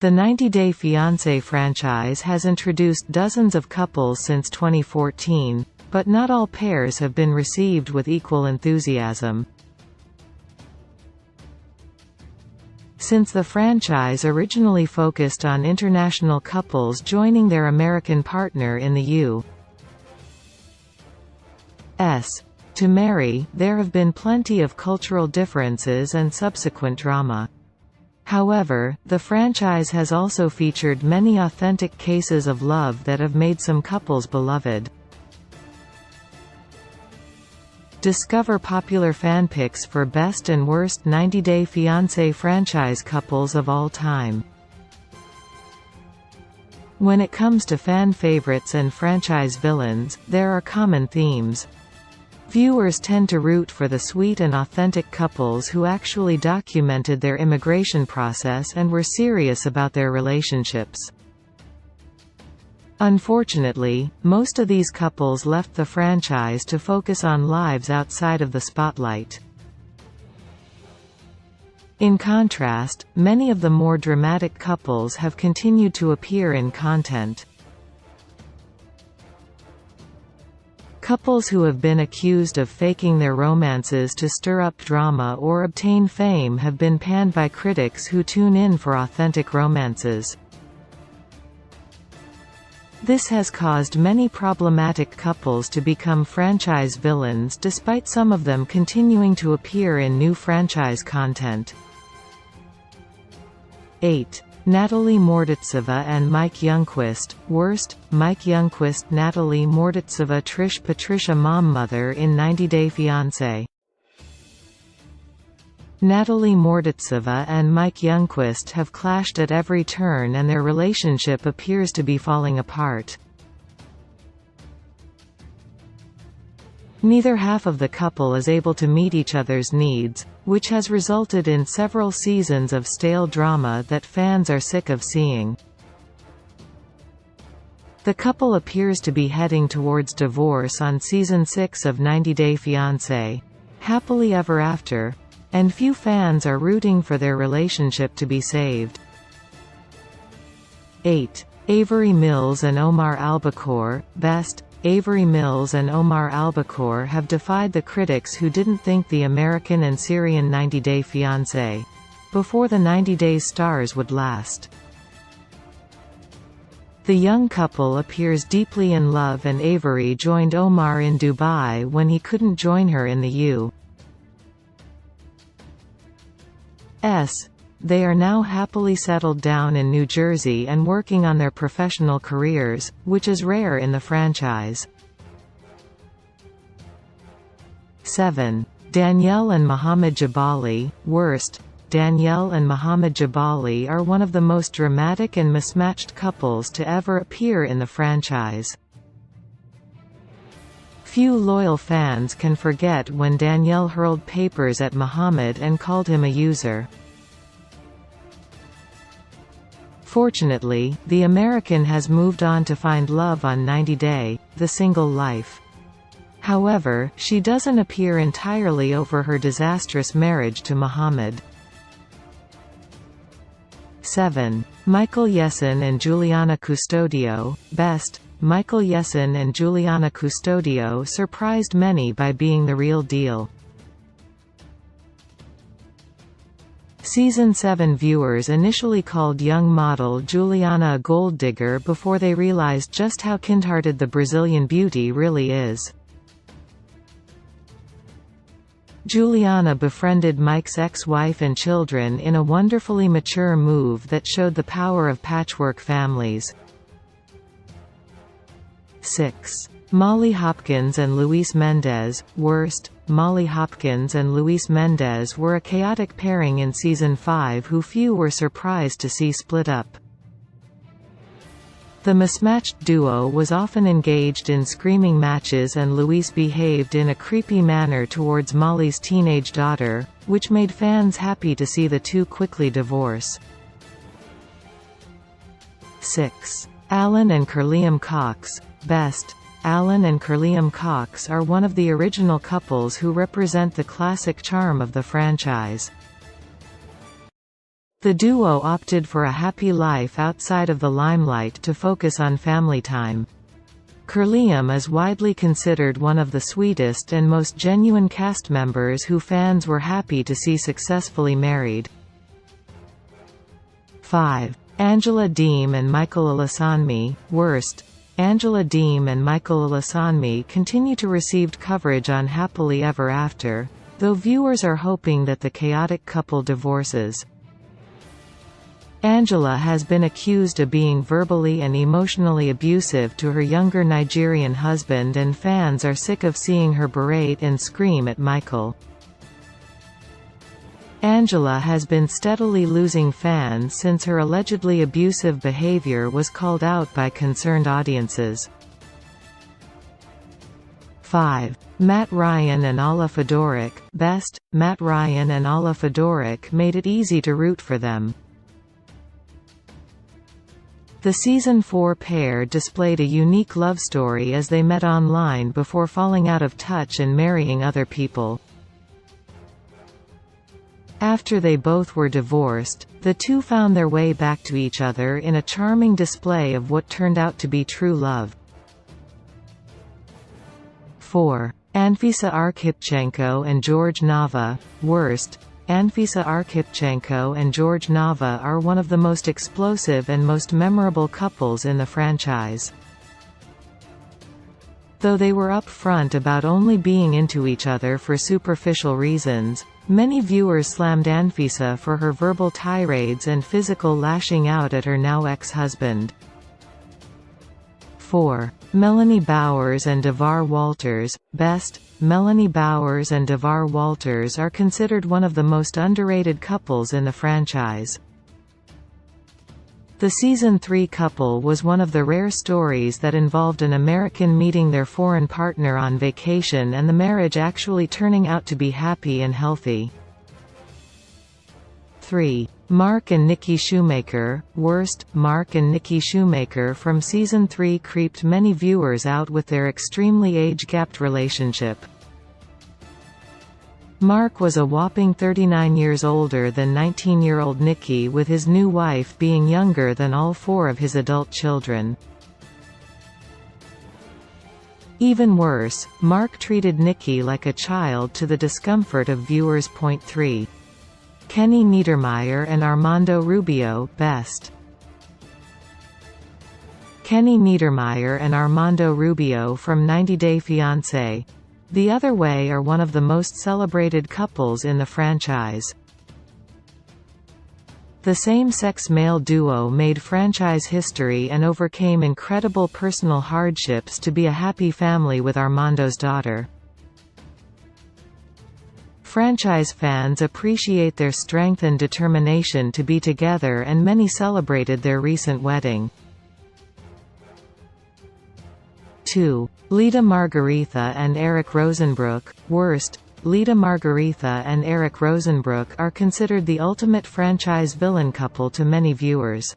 The 90-Day Fiancé franchise has introduced dozens of couples since 2014, but not all pairs have been received with equal enthusiasm. Since the franchise originally focused on international couples joining their American partner in the U.S. to marry, there have been plenty of cultural differences and subsequent drama. However, the franchise has also featured many authentic cases of love that have made some couples beloved. Discover popular fanpics for best and worst 90-Day Fiancé franchise couples of all time. When it comes to fan favorites and franchise villains, there are common themes. Viewers tend to root for the sweet and authentic couples who actually documented their immigration process and were serious about their relationships. Unfortunately, most of these couples left the franchise to focus on lives outside of the spotlight. In contrast, many of the more dramatic couples have continued to appear in content. Couples who have been accused of faking their romances to stir up drama or obtain fame have been panned by critics who tune in for authentic romances. This has caused many problematic couples to become franchise villains despite some of them continuing to appear in new franchise content. 8. Natalie Mordatseva and Mike Youngquist. Worst, Mike Youngquist, Natalie Mordatseva, Trish Patricia mom mother in 90-Day Fiancé. Natalie Mordatseva and Mike Youngquist have clashed at every turn and their relationship appears to be falling apart. Neither half of the couple is able to meet each other's needs, which has resulted in several seasons of stale drama that fans are sick of seeing. The couple appears to be heading towards divorce on Season 6 of 90-Day Fiancé, Happily Ever After, and few fans are rooting for their relationship to be saved. 8. Avery Mills and Omar Albacore. Best, Avery Mills and Omar Albacore have defied the critics who didn't think the American and Syrian 90-Day Fiancé before the 90 Days stars would last. The young couple appears deeply in love and Avery joined Omar in Dubai when he couldn't join her in the U.S. They are now happily settled down in New Jersey and working on their professional careers, which is rare in the franchise. 7. Danielle and Mohammed Jabali. Worst, Danielle and Mohammed Jabali are one of the most dramatic and mismatched couples to ever appear in the franchise. Few loyal fans can forget when Danielle hurled papers at Mohammed and called him a user. Fortunately, the American has moved on to find love on 90 Day, The Single Life. However, she doesn't appear entirely over her disastrous marriage to Mohammed. 7. Michael Yesin and Juliana Custodio. Best, Michael Yesin and Juliana Custodio surprised many by being the real deal. Season 7 viewers initially called young model Juliana a gold digger before they realized just how kind-hearted the Brazilian beauty really is. Juliana befriended Mike's ex-wife and children in a wonderfully mature move that showed the power of patchwork families. 6. Molly Hopkins and Luis Mendez. Worst, Molly Hopkins and Luis Mendez were a chaotic pairing in Season 5 who few were surprised to see split up. The mismatched duo was often engaged in screaming matches and Luis behaved in a creepy manner towards Molly's teenage daughter, which made fans happy to see the two quickly divorce. 6. Alan and Carliam Cox. Best, Alan and Carliam Cox are one of the original couples who represent the classic charm of the franchise. The duo opted for a happy life outside of the limelight to focus on family time. Liam is widely considered one of the sweetest and most genuine cast members who fans were happy to see successfully married. 5. Angela Deem and Michael Alasanmi, worst. Angela Deem and Michael Alasanmi continue to receive coverage on Happily Ever After, though viewers are hoping that the chaotic couple divorces. Angela has been accused of being verbally and emotionally abusive to her younger Nigerian husband, and fans are sick of seeing her berate and scream at Michael. Angela has been steadily losing fans since her allegedly abusive behavior was called out by concerned audiences. 5. Matt Ryan and Ala Fedoruk, best. Matt Ryan and Ala Fedoruk made it easy to root for them. The Season 4 pair displayed a unique love story as they met online before falling out of touch and marrying other people. After they both were divorced, the two found their way back to each other in a charming display of what turned out to be true love. 4. Anfisa Arkhipchenko and George Nava, worst. Anfisa Arkhipchenko and George Nava are one of the most explosive and most memorable couples in the franchise. Though they were upfront about only being into each other for superficial reasons, many viewers slammed Anfisa for her verbal tirades and physical lashing out at her now ex-husband. 4. Melanie Bowers and DeVar Walters, best. Melanie Bowers and DeVar Walters are considered one of the most underrated couples in the franchise. The Season 3 couple was one of the rare stories that involved an American meeting their foreign partner on vacation and the marriage actually turning out to be happy and healthy. 3. Mark and Nikki Shoemaker, worst. Mark and Nikki Shoemaker from Season 3 creeped many viewers out with their extremely age-gapped relationship. Mark was a whopping 39 years older than 19-year-old Nikki, with his new wife being younger than all 4 of his adult children. Even worse, Mark treated Nikki like a child to the discomfort of viewers. 3. Kenny Niedermeyer and Armando Rubio, best. Kenny Niedermeyer and Armando Rubio from 90 Day Fiancé. The Other Way are one of the most celebrated couples in the franchise. The same-sex male duo made franchise history and overcame incredible personal hardships to be a happy family with Armando's daughter. Franchise fans appreciate their strength and determination to be together, and many celebrated their recent wedding. 2. Lita Margaritha and Eric Rosenbrook, worst. Lita Margaritha and Eric Rosenbrook are considered the ultimate franchise villain couple to many viewers.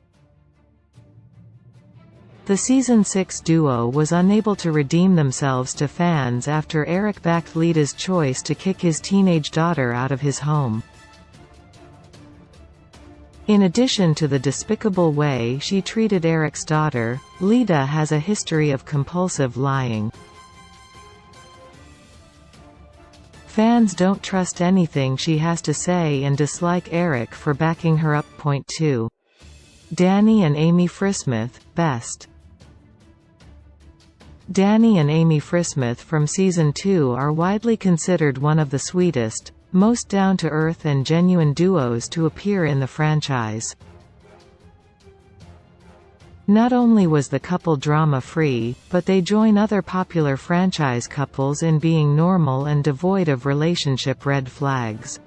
The Season 6 duo was unable to redeem themselves to fans after Eric backed Lita's choice to kick his teenage daughter out of his home. In addition to the despicable way she treated Eric's daughter, Lita has a history of compulsive lying. Fans don't trust anything she has to say and dislike Eric for backing her up. 2. Danny and Amy Frismith, best. Danny and Amy Frismith from Season 2 are widely considered one of the sweetest, most down-to-earth and genuine duos to appear in the franchise. Not only was the couple drama-free, but they join other popular franchise couples in being normal and devoid of relationship red flags.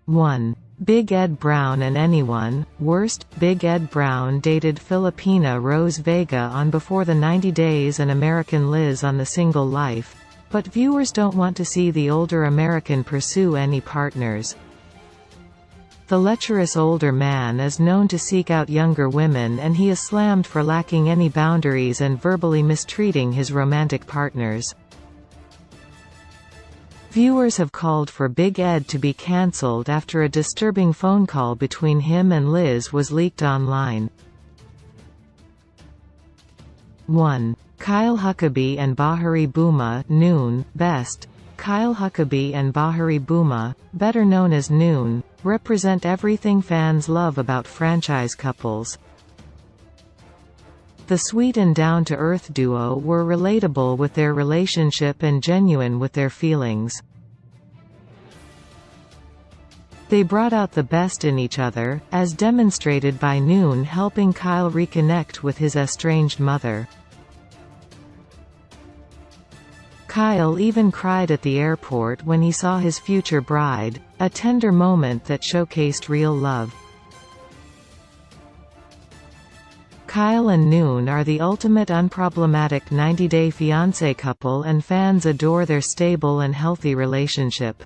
1. Big Ed Brown and Anyone, worst. Big Ed Brown dated Filipina Rose Vega on Before the 90 Days and American Liz on The Single Life, but viewers don't want to see the older American pursue any partners. The lecherous older man is known to seek out younger women, and he is slammed for lacking any boundaries and verbally mistreating his romantic partners. Viewers have called for Big Ed to be cancelled after a disturbing phone call between him and Liz was leaked online. 1. Kyle Huckabee and Bahari Buma Noon, Best. Kyle Huckabee and Bahari Buma, better known as Noon, represent everything fans love about franchise couples. The sweet and down-to-earth duo were relatable with their relationship and genuine with their feelings. They brought out the best in each other, as demonstrated by Noon helping Kyle reconnect with his estranged mother. Kyle even cried at the airport when he saw his future bride, a tender moment that showcased real love. Kyle and Noon are the ultimate unproblematic 90-day fiancé couple, and fans adore their stable and healthy relationship.